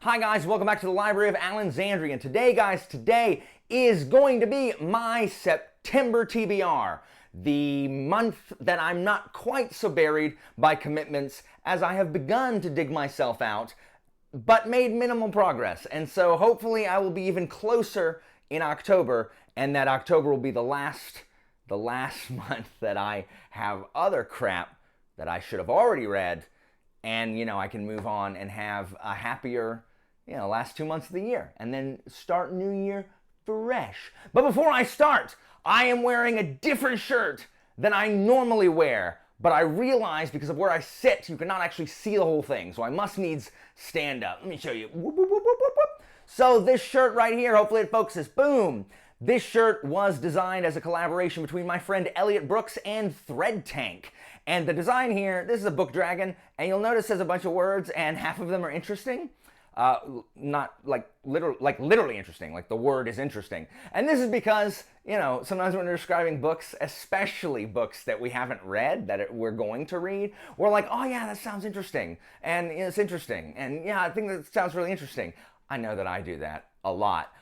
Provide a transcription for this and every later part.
Hi guys, welcome back to the Library of Alexandria. And today guys, today is going to be my September TBR. The month that I'm not quite so buried by commitments as I have begun to dig myself out, but made minimal progress. And so hopefully I will be even closer in October, and that October will be the last month that I have other crap that I should have already read, and I can move on and have a happier last 2 months of the year, and then start new year fresh. But before I start, I am wearing a different shirt than I normally wear, but I realized because of where I sit, you cannot actually see the whole thing, so I must needs stand up. Let me show you. Whoop, whoop, whoop, whoop, whoop. So this shirt right here, hopefully it focuses. Boom. This shirt was designed as a collaboration between my friend Elliot Brooks and Thread Tank. And the design here, this is a book dragon, and you'll notice there's a bunch of words, and half of them are interesting. Not literally interesting, like the word is interesting. And this is because, sometimes when we're describing books, especially books that we haven't read, that we're going to read, we're like, oh yeah, that sounds interesting. And it's interesting. And yeah, I think that sounds really interesting. I know that I do that a lot.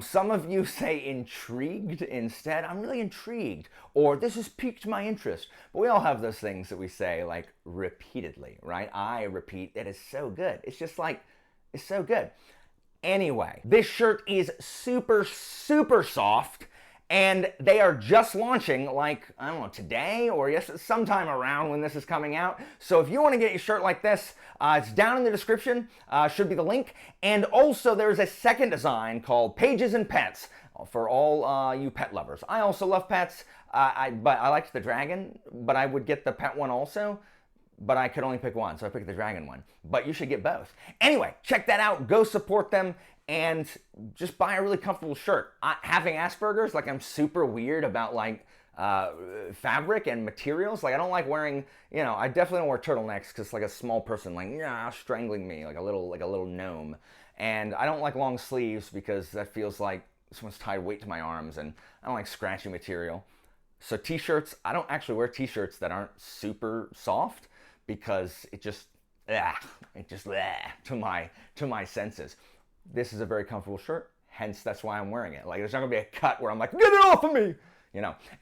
Some of you say intrigued instead. I'm really intrigued. Or this has piqued my interest. But we all have those things that we say like repeatedly, right? I repeat, it is so good. It's just like, it's so good. Anyway, this shirt is super, super soft, and they are just launching like, I don't know, today or sometime around when this is coming out. So if you want to get your shirt like this, it's down in the description, should be the link. And also there's a second design called Pages and Pets for all you pet lovers. I also love pets, but I liked the dragon, but I would get the pet one also. But I could only pick one, so I picked the dragon one. But you should get both. Anyway, check that out. Go support them and just buy a really comfortable shirt. Having Asperger's, I'm super weird about fabric and materials. I don't like wearing, I definitely don't wear turtlenecks because a small person strangling me like a little gnome. And I don't like long sleeves because that feels like someone's tied weight to my arms, and I don't like scratchy material. So t-shirts, I don't actually wear t-shirts that aren't super soft, because it just to my senses. This is a very comfortable shirt, hence that's why I'm wearing it. There's not gonna be a cut where I'm like, get it off of me,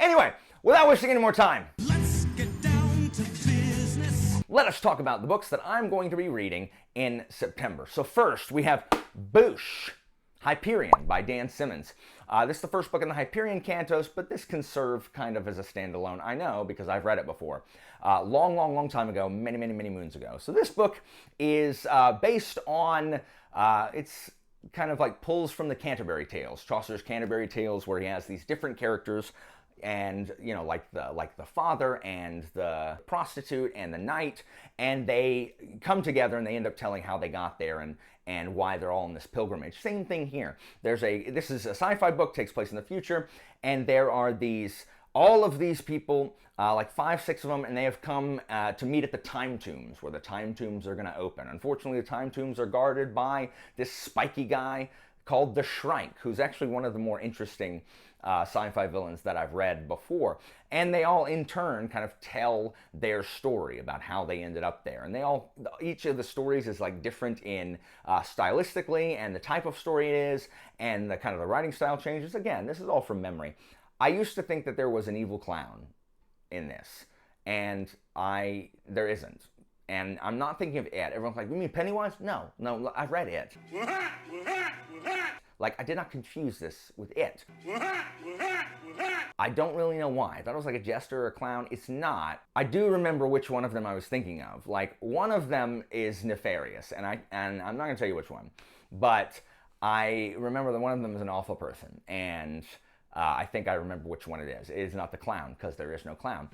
Anyway, without wasting any more time, let's get down to business. Let us talk about the books that I'm going to be reading in September. So first, we have Bouche Hyperion by Dan Simmons. This is the first book in the Hyperion Cantos, but this can serve kind of as a standalone. I know because I've read it before. Long time ago, many moons ago. So this book is based on, it's kind of pulls from the Canterbury Tales, Chaucer's Canterbury Tales, where he has these different characters, and like the father and the prostitute and the knight, and they come together and they end up telling how they got there and why they're all on this pilgrimage. Same thing here. This is a sci-fi book, takes place in the future, and there are all of these people, 5, 6 of them, and they have come to meet at the Time Tombs, where the Time Tombs are going to open. Unfortunately, the Time Tombs are guarded by this spiky guy called the Shrike, who's actually one of the more interesting sci-fi villains that I've read before. And they all, in turn, kind of tell their story about how they ended up there. And each of the stories is different in stylistically, and the type of story it is, and the kind of the writing style changes. Again, this is all from memory. I used to think that there was an evil clown in this, and there isn't. And I'm not thinking of it. Everyone's like, you mean Pennywise? No, I've read it. I did not confuse this with it. I don't really know why. I thought it was a jester or a clown. It's not. I do remember which one of them I was thinking of. One of them is nefarious, and I'm not going to tell you which one. But I remember that one of them is an awful person, and I think I remember which one it is. It is not the clown, because there is no clown.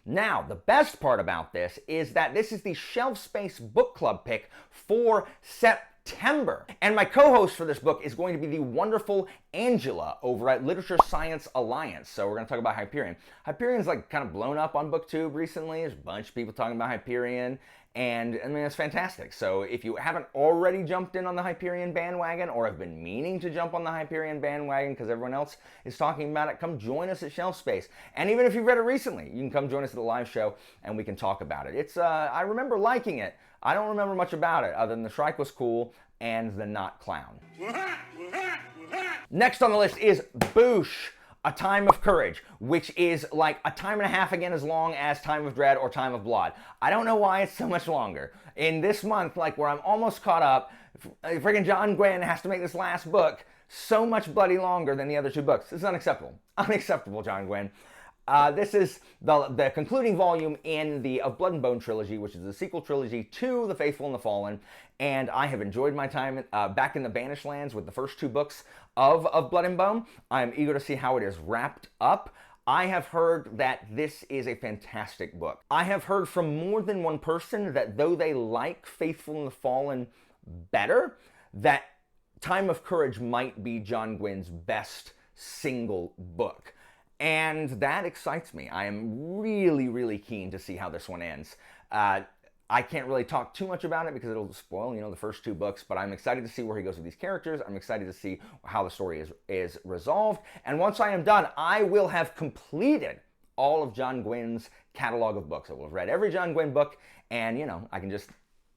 Now, the best part about this is that this is the Shelf Space Book Club pick for September. And my co-host for this book is going to be the wonderful Angela over at Literature Science Alliance. So we're going to talk about Hyperion. Hyperion's kind of blown up on BookTube recently. There's a bunch of people talking about Hyperion. And I mean, it's fantastic. So if you haven't already jumped in on the Hyperion bandwagon, or have been meaning to jump on the Hyperion bandwagon because everyone else is talking about it, come join us at Shelf Space. And even if you've read it recently, you can come join us at the live show and we can talk about it. It's I remember liking it. I don't remember much about it other than the Shrike was cool and the Not Clown. Next on the list is Boosh, A Time of Courage, which is like a time and a half again as long as Time of Dread or Time of Blood. I don't know why it's so much longer. In this month, like where I'm almost caught up, friggin' John Gwynne has to make this last book so much bloody longer than the other two books. It's unacceptable. Unacceptable, John Gwynne. This is the concluding volume in the Of Blood and Bone trilogy, which is the sequel trilogy to The Faithful and the Fallen, and I have enjoyed my time back in the Banished Lands with the first two books of Blood and Bone. I'm eager to see how it is wrapped up. I have heard that this is a fantastic book. I have heard from more than one person that though they like Faithful and the Fallen better, that Time of Courage might be John Gwynne's best single book. And that excites me. I am really, really keen to see how this one ends. I can't really talk too much about it because it'll spoil, the first two books, but I'm excited to see where he goes with these characters. I'm excited to see how the story is resolved. And once I am done, I will have completed all of John Gwynne's catalog of books. I will have read every John Gwynne book, and, I can just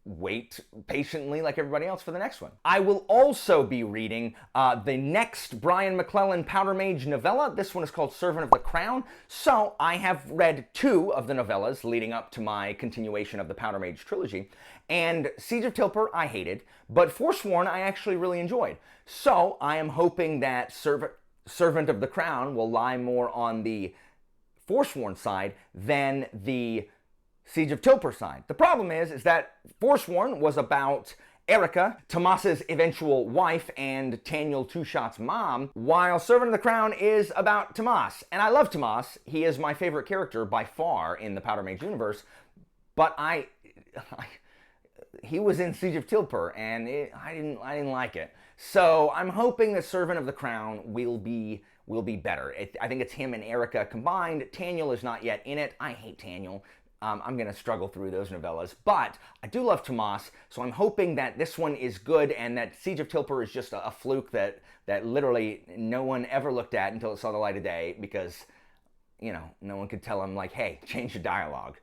wait patiently like everybody else for the next one. I will also be reading the next Brian McClellan Powder Mage novella. This one is called Servant of the Crown. So I have read two of the novellas leading up to my continuation of the Powder Mage trilogy. And Siege of Tilper I hated, but Forsworn I actually really enjoyed. So I am hoping that Servant of the Crown will lie more on the Forsworn side than the Siege of Tilper side. The problem is that Forsworn was about Erica, Tomas's eventual wife and Taniel Two Shot's mom, while Servant of the Crown is about Tomas. And I love Tomas. He is my favorite character by far in the Powder Mage universe, but he was in Siege of Tilper, and I didn't like it. So I'm hoping that Servant of the Crown will be better. I think it's him and Erica combined. Taniel is not yet in it. I hate Taniel. I'm going to struggle through those novellas, but I do love Tomas, so I'm hoping that this one is good and that Siege of Tilper is just a fluke that literally no one ever looked at until it saw the light of day because, no one could tell him, like, hey, change the dialogue.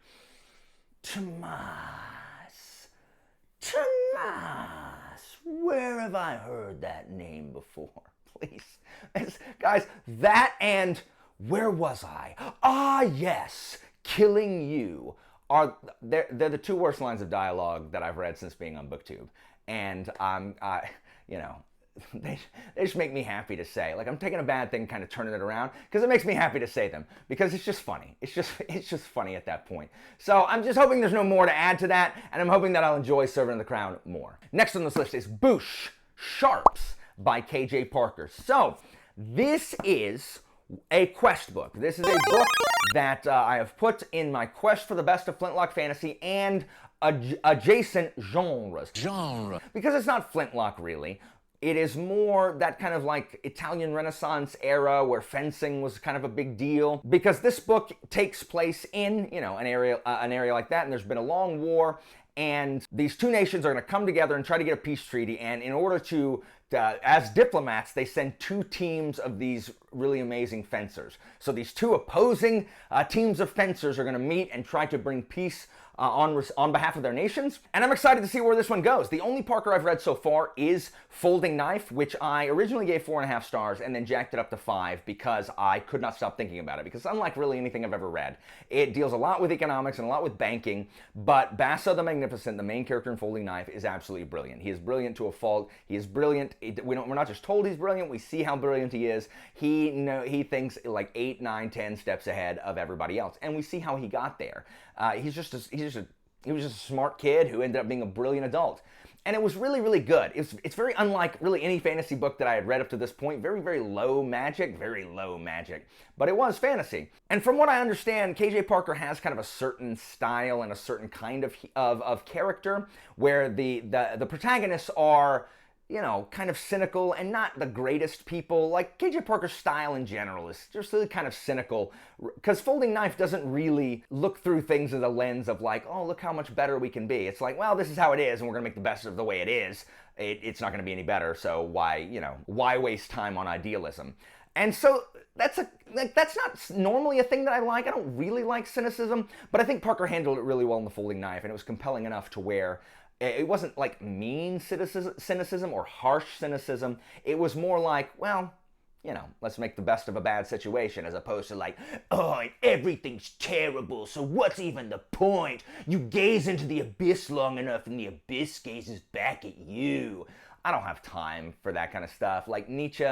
Tomas, where have I heard that name before? Please. Guys, that and where was I? Ah, yes. Killing you they're the two worst lines of dialogue that I've read since being on BookTube, and they just make me happy to say. Like, I'm taking a bad thing, kind of turning it around, because it makes me happy to say them because it's just funny. It's just funny at that point. So I'm just hoping there's no more to add to that, and I'm hoping that I'll enjoy Servant of the Crown more. Next on this list is Boosh Sharps by KJ Parker. So this is a quest book. This is a book that I have put in my quest for the best of Flintlock fantasy and adjacent genres. Because it's not Flintlock, really. It is more that kind of like Italian Renaissance era where fencing was kind of a big deal. Because this book takes place in, an area like that, and there's been a long war, and these two nations are going to come together and try to get a peace treaty, and in order to as diplomats, they send two teams of these really amazing fencers. So these two opposing teams of fencers are going to meet and try to bring peace on behalf of their nations. And I'm excited to see where this one goes. The only Parker I've read so far is Folding Knife, which I originally gave 4.5 stars and then jacked it up to 5 because I could not stop thinking about it. Because unlike really anything I've ever read, it deals a lot with economics and a lot with banking, but Bassa the Magnificent, the main character in Folding Knife, is absolutely brilliant. He is brilliant to a fault. He is brilliant. We're not just told he's brilliant, we see how brilliant he is. He thinks like 8, 9, 10 steps ahead of everybody else, and we see how he got there. He was just a smart kid who ended up being a brilliant adult. And it was really, really good. It's very unlike really any fantasy book that I had read up to this point. Very, very low magic. But it was fantasy. And from what I understand, KJ Parker has kind of a certain style and a certain kind of character where the protagonists are you know, kind of cynical and not the greatest people. Like, KJ Parker's style in general is just really kind of cynical, because Folding Knife doesn't really look through things in the lens of like, oh, look how much better we can be. It's like, well, this is how it is, and we're gonna make the best of the way it is. It's not gonna be any better, so why waste time on idealism? And so that's not normally a thing that I like. I don't really like cynicism, but I think Parker handled it really well in The Folding Knife, and it was compelling enough to where it wasn't like mean cynicism or harsh cynicism. It was more like, well, you know, let's make the best of a bad situation, as opposed to like, oh, everything's terrible, so what's even the point? You gaze into the abyss long enough and the abyss gazes back at you. I don't have time for that kind of stuff. Like Nietzsche,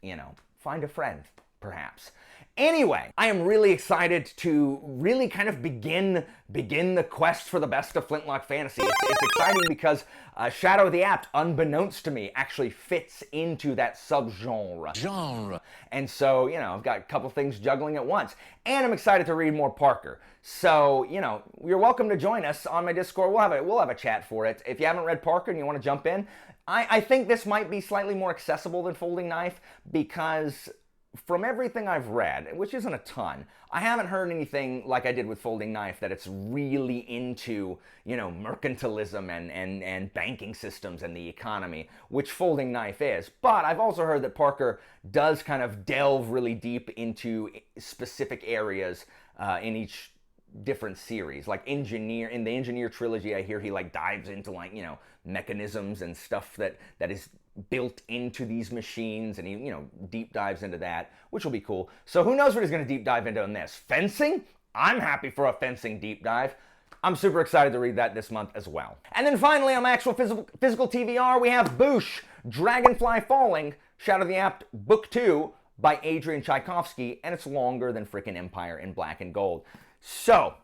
you know, find a friend, perhaps. Anyway, I am really excited to really kind of begin the quest for the best of Flintlock fantasy. It's exciting because Shadow of the Apt, unbeknownst to me, actually fits into that subgenre. And so, you know, I've got a couple things juggling at once. And I'm excited to read more Parker. So, you know, you're welcome to join us on my Discord. We'll have a chat for it. If you haven't read Parker and you want to jump in, I think this might be slightly more accessible than Folding Knife, because from everything I've read, which isn't a ton, I haven't heard anything like I did with Folding Knife that it's really into, you know, mercantilism and banking systems and the economy, which Folding Knife is. But I've also heard that Parker does kind of delve really deep into specific areas in each different series. Like in the Engineer trilogy, I hear he like dives into like, you know, mechanisms and stuff that is built into these machines, and he, you know, deep dives into that, which will be cool. So who knows what he's going to deep dive into in this? Fencing? I'm happy for a fencing deep dive. I'm super excited to read that this month as well. And then finally, on my actual physical TBR, we have Boosh, Dragonfly Falling, Shadow of the Apt, Book 2 by Adrian Tchaikovsky, and it's longer than frickin' Empire in Black and Gold. So,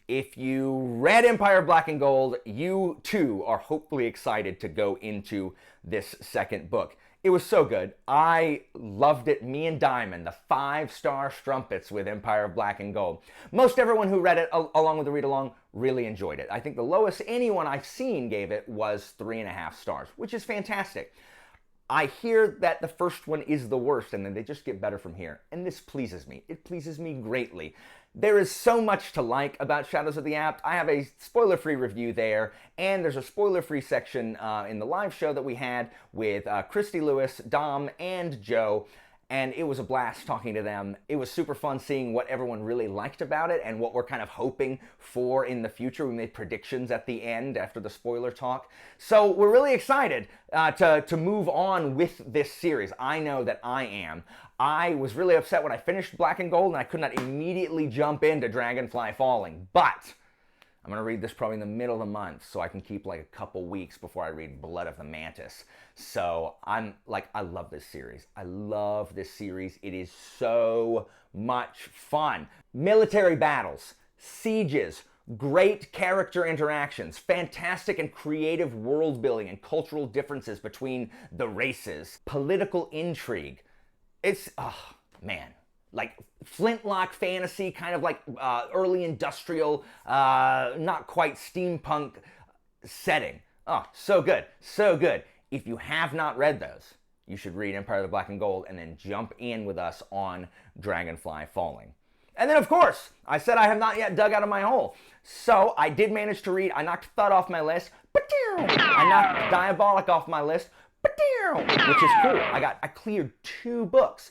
if you read Empire of Black and Gold, you too are hopefully excited to go into this second book. It was so good. I loved it. Me and Diamond, the 5-star strumpets with Empire of Black and Gold. Most everyone who read it along with the read-along really enjoyed it. I think the lowest anyone I've seen gave it was 3.5 stars, which is fantastic. I hear that the first one is the worst, and then they just get better from here. And this pleases me. It pleases me greatly. There is so much to like about Shadows of the Apt. I have a spoiler-free review there, and there's a spoiler-free section in the live show that we had with Christy Lewis, Dom, and Joe, and it was a blast talking to them. It was super fun seeing what everyone really liked about it and what we're kind of hoping for in the future. We made predictions at the end after the spoiler talk. So we're really excited to move on with this series. I know that I am. I was really upset when I finished Black and Gold and I could not immediately jump into Dragonfly Falling, but I'm going to read this probably in the middle of the month so I can keep like a couple weeks before I read Blood of the Mantis. So I'm like, I love this series. I love this series. It is so much fun. Military battles, sieges, great character interactions, fantastic and creative world building and cultural differences between the races, political intrigue. It's, oh man, like Flintlock fantasy, kind of like early industrial, not quite steampunk setting. Oh, so good, so good. If you have not read those, you should read Empire of the Black and Gold and then jump in with us on Dragonfly Falling. And then, of course, I said I have not yet dug out of my hole. So I did manage to read, I knocked Thud off my list, I knocked Diabolic off my list, which is cool. I cleared 2 books.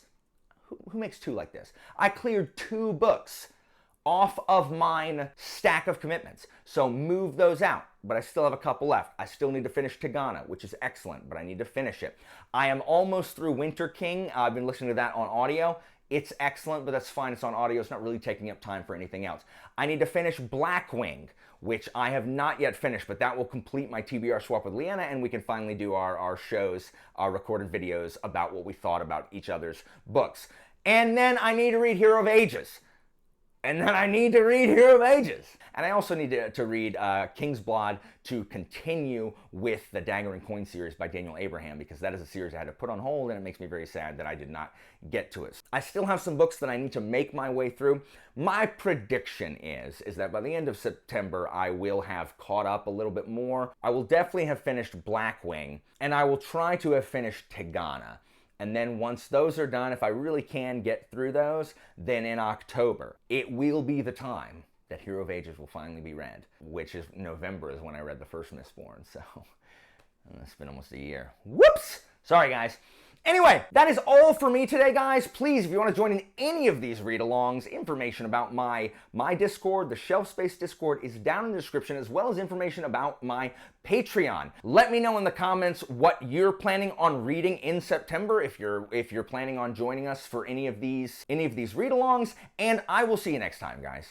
Who makes 2 like this? I cleared 2 books off of mine stack of commitments. So move those out, but I still have a couple left. I still need to finish Tigana, which is excellent, but I need to finish it. I am almost through Winter King. I've been listening to that on audio. It's excellent, but that's fine. It's on audio. It's not really taking up time for anything else. I need to finish Blackwing, which I have not yet finished, but that will complete my TBR swap with Leanna, and we can finally do our shows, our recorded videos about what we thought about each other's books. And then I need to read Hero of Ages. And then I need to read Hero of Ages. And I also need to read King's Blood to continue with the Dagger and Coin series by Daniel Abraham, because that is a series I had to put on hold, and it makes me very sad that I did not get to it. I still have some books that I need to make my way through. My prediction is that by the end of September, I will have caught up a little bit more. I will definitely have finished Blackwing, and I will try to have finished Tigana. And then once those are done, if I really can get through those, then in October, it will be the time that Hero of Ages will finally be read, which is November is when I read the first Mistborn, so it's been almost a year. Whoops! Sorry, guys. Anyway, that is all for me today, guys. Please, if you want to join in any of these read-alongs, information about my Discord, the Shelf Space Discord, is down in the description, as well as information about my Patreon. Let me know in the comments what you're planning on reading in September, if you're planning on joining us for any of these read-alongs, and I will see you next time, guys.